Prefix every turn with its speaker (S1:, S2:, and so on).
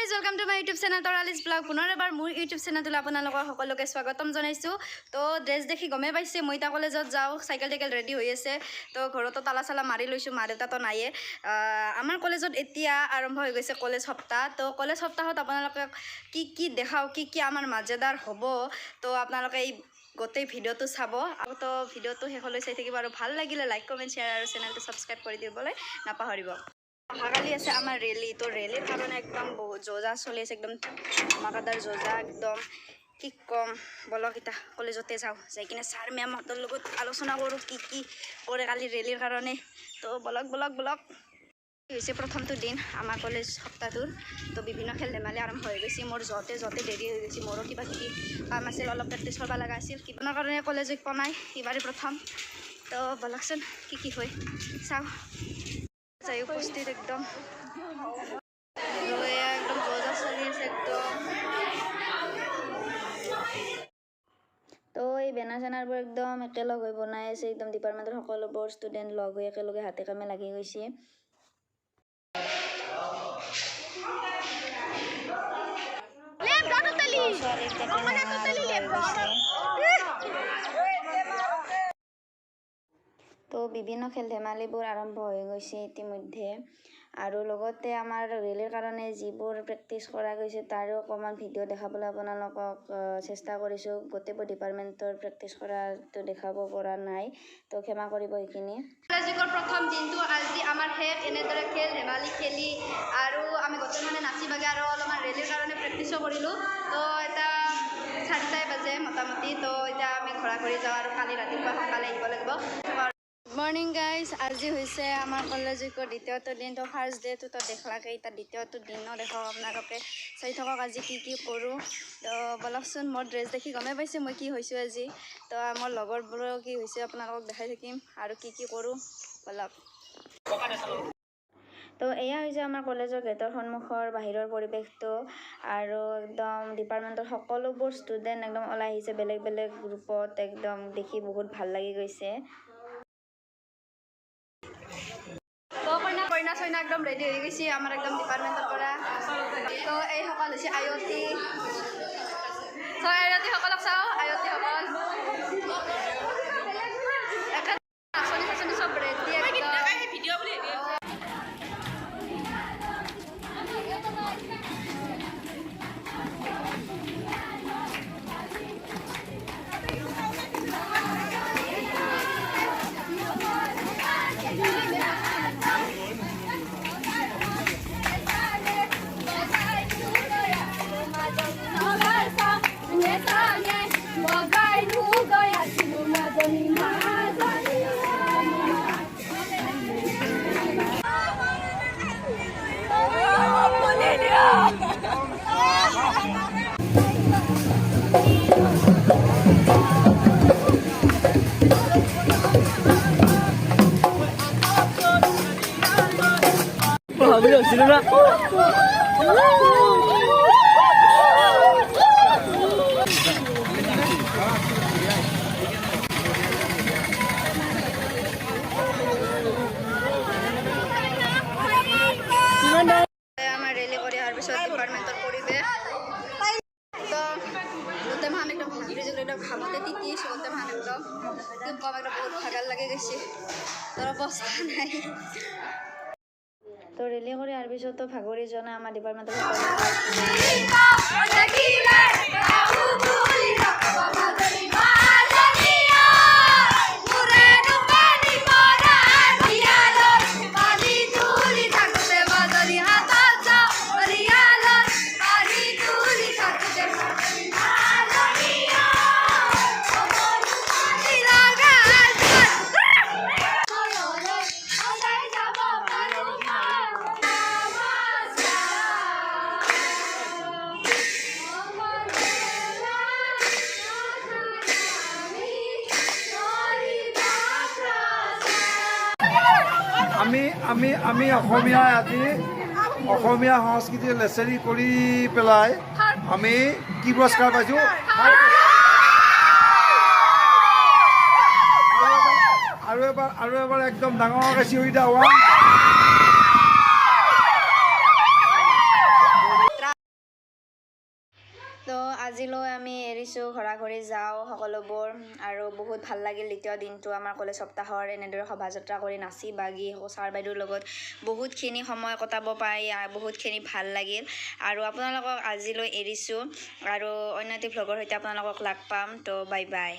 S1: guys, welcome to my YouTube channel Toralis Vlog. পুনৰ এবাৰ মোৰ YouTube চেনেলটো আপোনালোকৰ সকলোকে স্বাগতম জনাইছো। তো ড্ৰেছ দেখি গমে পাইছে মই তা কলেজত যাও, সাইকেল টেকেল ৰেডি হৈ আছে। তো ঘৰতো তালা চালা মাৰি লৈছো, মা দেউতা তো নাইয়ে। আমাৰ কলেজত এতিয়া আৰম্ভ হৈ গৈছে কলেজ সপ্তাহ। তো কলেজ সপ্তাহত আপোনালোকে কি দেখাও, কি আমাৰ মজাদাৰ হ'ব, তো আপোনালোকে এই গোটেই ভিডিঅ'টো চাব। আৰু তো ভিডিঅ'টো শেষলৈ চাই থাকিব আৰু ভাল লাগিলে লাইক কমেণ্ট শ্বেয়াৰ আৰু চেনেলটো সাবস্ক্ৰাইব কৰি দিবলৈ নাপাহৰিব। অহাকালি আছে আমাৰ ৰেলী। তো ৰেলীৰ কাৰণে একদম বহুত যোজা চলি আছে, একদম ধমাকাদাৰ যোজা একদম। কি কম, বলক এতিয়া কলেজতে যাওঁ, যাই কিনে ছাৰ মেমহঁতৰ লগত আলোচনা কৰোঁ কি কৰে কালি ৰেলীৰ কাৰণে। তো বলক হৈছে প্ৰথমটো দিন আমাৰ কলেজ সপ্তাহটোৰ। তো বিভিন্ন খেল ধেমালি আৰম্ভ হৈ গৈছে। মোৰ য'তে দেৰি হৈ গৈছে, মোৰো কিবা কিবি কাম আছিল, অলপ প্ৰেক্টিছ কৰিব লগা আছিল। কিবাৰ কাৰণে কলেজ পোৱা নাই, এইবাৰেই প্ৰথম। তো বলকচোন কি হয় চাওঁ। যাই উপস্থিত একদম একদম যোজা চলি আছে একদম। তো এই বেনাৰ চেনাৰবোৰ একদম একেলগ হৈ বনাই আছে, একদম ডিপাৰ্টমেণ্টৰ সকলোবোৰ ষ্টুডেণ্ট লগ হৈ একেলগে হাতে কামে লাগি গৈছে। তো বিভিন্ন খেল ধেমালিবোৰ আৰম্ভ হৈ গৈছে ইতিমধ্যে। আৰু লগতে আমাৰ ৰেলীৰ কাৰণে যিবোৰ প্ৰেক্টিছ কৰা গৈছে তাৰো অকণমান ভিডিঅ' দেখাবলৈ আপোনালোকক চেষ্টা কৰিছোঁ। গোটেইবোৰ ডিপাৰ্টমেণ্টৰ প্ৰেক্টিছ কৰাটো দেখাব পৰা নাই, তো ক্ষমা কৰিব সেইখিনি। কলেজৰ প্ৰথম দিনটো আজি আমাৰ শেষ। এনেদৰে খেল ধেমালি খেলি আৰু আমি গোটেই মানে নাচি বাগি আৰু অলপমান ৰেলীৰ কাৰণে প্ৰেক্টিছো কৰিলোঁ। তো এতিয়া 4টাই বাজে মোটামুটি। তো এতিয়া আমি ঘৰা যাওঁ আৰু কালি ৰাতিপুৱা সোনকালে আহিব লাগিব। মৰ্নিং গাইজ, আজি হৈছে আমাৰ কলেজৰ দ্বিতীয়টো দিন। তো ফাৰ্ষ্ট ডেটো তো দেখলাকে, এতিয়া দ্বিতীয়টো দিনো দেখক আপোনালোকে, চাই থাকক আজি কি কৰোঁ। তো বলকচোন, মোৰ ড্ৰেছ দেখি গমেই পাইছে মই কি হৈছোঁ আজি। তো মোৰ লগৰবোৰো কি হৈছে আপোনালোকক দেখাই থাকিম আৰু কি কৰোঁ, বলক। তো এয়া হৈছে আমাৰ কলেজৰ গেটৰ সন্মুখৰ বাহিৰৰ পৰিৱেশটো। আৰু একদম ডিপাৰ্টমেণ্টৰ সকলোবোৰ ষ্টুডেণ্ট একদম ওলাই আহিছে বেলেগ গ্ৰুপত, একদম দেখি বহুত ভাল লাগি গৈছে। তো কইনা চইনা একদম ৰেডি হৈ গৈছে আমাৰ একদম ডিপাৰ্টমেণ্টৰ পৰা। তো এইসকল হৈছে আয়তী। তো আয়তীসকলক চাওঁ, আয়তীসকল নাচনি চব ৰেডি একদম। আমাৰ ৰেলী কৰি অহাৰ পিছত ডিপাৰ্টমেণ্টৰ পৰিৱেশ তো গোটেই মাহান একদম একদম ঘামতে তিতিছোঁ। গোটেই মাহান একদম কম একদম বহুত ভাগাৰ লাগি গৈছে, তোৰ অৱস্থা নাই। তো ৰেলী কৰি অহাৰ পিছতো ভাগৰি যোৱা নাই আমাৰ ডিপাৰ্টমেণ্টৰ
S2: আমি অসমীয়াই আজি অসমীয়া সংস্কৃতি লেচেৰি কৰি পেলাই আমি কি পুৰস্কাৰ পাইছোঁ। আৰু এবাৰ একদম ডাঙৰকৈ চিঞৰি দিয়া
S1: আজিলৈ আমি এৰিছোঁ, ঘৰা ঘৰি যাওঁ সকলোবোৰ। আৰু বহুত ভাল লাগিল দ্বিতীয় দিনটো আমাৰ কলেজ সপ্তাহৰ এনেদৰে শোভাযাত্ৰা কৰি নাচি বাগি ছাৰ বাইদেউৰ লগত বহুতখিনি সময় কটাব পাৰি, বহুতখিনি ভাল লাগিল। আৰু আপোনালোকক আজিলৈ এৰিছোঁ, আৰু অন্য এটি ভ্লগৰ সৈতে আপোনালোকক লগ পাম। তো বাই বাই।